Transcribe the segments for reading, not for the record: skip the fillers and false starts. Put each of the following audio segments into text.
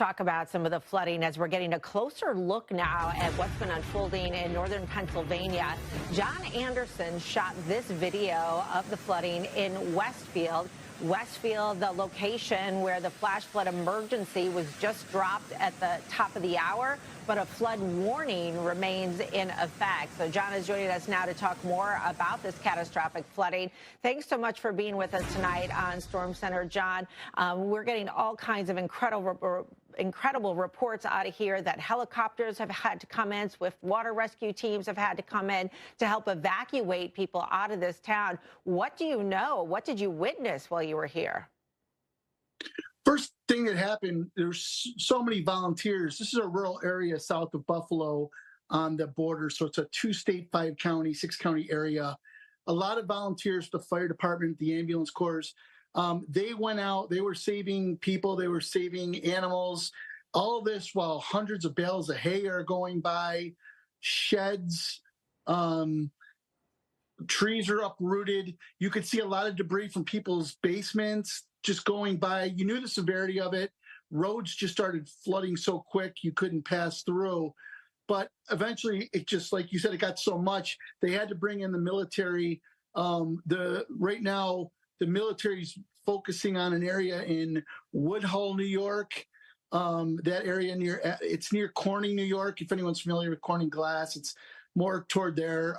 Talk about some of the flooding as we're getting a closer look now at what's been unfolding in northern Pennsylvania. John Anderson shot this video of the flooding in Westfield. Westfield, the location where the flash flood emergency was just dropped at the top of the hour, but a flood warning remains in effect. So John is joining us now to talk more about this catastrophic flooding. Thanks so much for being with us tonight on Storm Center, John. We're getting all kinds of incredible reports out of here that helicopters have had to come in, swift water rescue teams have had to come in to help evacuate people out of this town. What do you know? What did you witness while you were here? First thing that happened, there's so many volunteers. This is a rural area south of Buffalo on the border. So it's a 2-state, 5-county, 6-county area. A lot of volunteers, the fire department, the ambulance corps. They went out, they were saving people, they were saving animals, all of this while hundreds of bales of hay are going by, sheds, trees are uprooted. You could see a lot of debris from people's basements just going by. You knew the severity of it. Roads just started flooding so quick you couldn't pass through. But eventually, it just, like you said, it got so much, they had to bring in the military. Right now, the military's focusing on an area in Woodhull, New York. That area it's near Corning, New York. If anyone's familiar with Corning Glass, it's more toward there.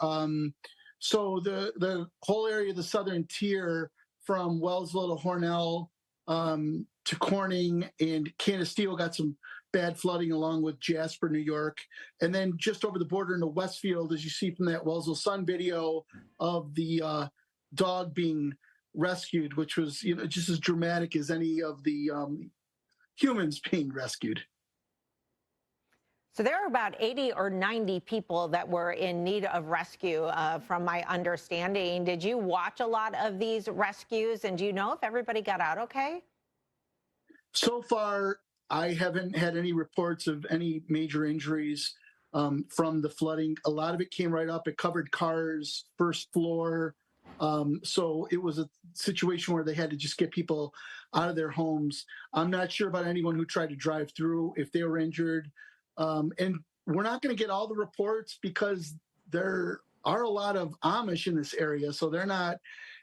So the whole area of the southern tier from Wellsville to Hornell to Corning and Canisteo got some bad flooding along with Jasper, New York. And then just over the border into Westfield, as you see from that Wellsville Sun video of the dog being rescued, which was just as dramatic as any of the humans being rescued. So there are about 80 or 90 people that were in need of rescue, from my understanding. Did you watch a lot of these rescues, and do you know if everybody got out okay? So far, I haven't had any reports of any major injuries from the flooding. A lot of it came right up. It covered cars, first floor. So it was a situation where they had to just get people out of their homes. I'm not sure about anyone who tried to drive through, if they were injured. And we're not going to get all the reports because there are a lot of Amish in this area, so they're not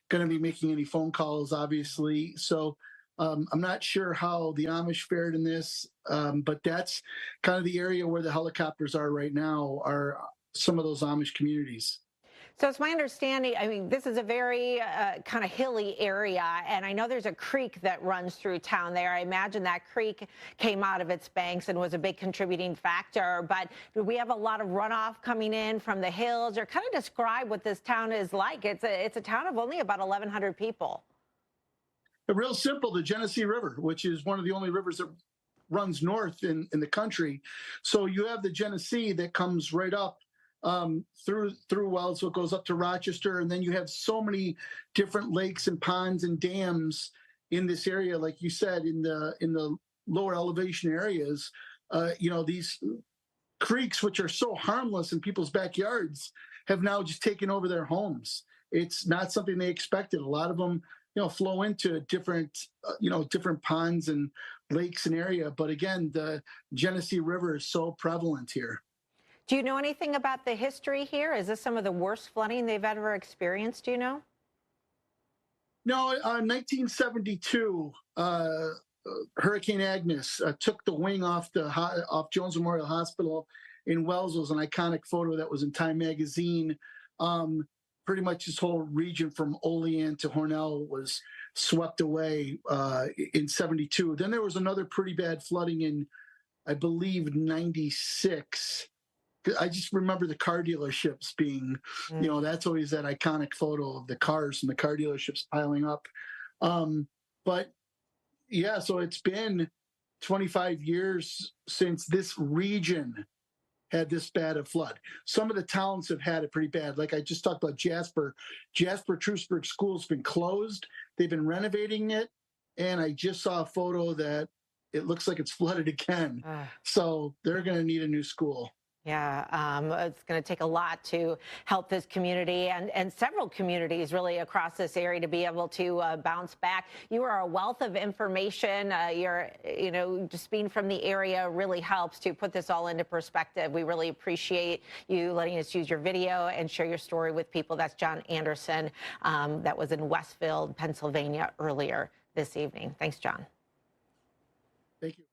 going to be making any phone calls, obviously. So I'm not sure how the Amish fared in this, but that's kind of the area where the helicopters are right now, are some of those Amish communities. So it's my understanding, I mean, this is a very kind of hilly area, and I know there's a creek that runs through town there. I imagine that creek came out of its banks and was a big contributing factor, but do we have a lot of runoff coming in from the hills? Or kind of describe what this town is like. It's a town of only about 1,100 people. Real simple, the Genesee River, which is one of the only rivers that runs north in the country. So you have the Genesee that comes right up through Wells, so it goes up to Rochester, and then you have so many different lakes and ponds and dams in this area, like you said, in the lower elevation areas. These creeks, which are so harmless in people's backyards, have now just taken over their homes. It's not something they expected. A lot of them, flow into different ponds and lakes and area. But again, the Genesee River is so prevalent here. Do you know anything about the history here? Is this some of the worst flooding they've ever experienced? Do you know? No, 1972, Hurricane Agnes took the wing off Jones Memorial Hospital in Wells. It was an iconic photo that was in Time magazine. Pretty much this whole region from Olean to Hornell was swept away in 72. Then there was another pretty bad flooding in, I believe, 96. I just remember the car dealerships being, that's always that iconic photo of the cars and the car dealerships piling up. But yeah, so it's been 25 years since this region had this bad a flood. Some of the towns have had it pretty bad. Like I just talked about Jasper. Truceburg School's been closed. They've been renovating it. And I just saw a photo that it looks like it's flooded again. So they're going to need a new school. Yeah, it's going to take a lot to help this community and several communities really across this area to be able to bounce back. You are a wealth of information. Just being from the area really helps to put this all into perspective. We really appreciate you letting us use your video and share your story with people. That's John Anderson. That was in Wellsville, Pennsylvania earlier this evening. Thanks, John. Thank you.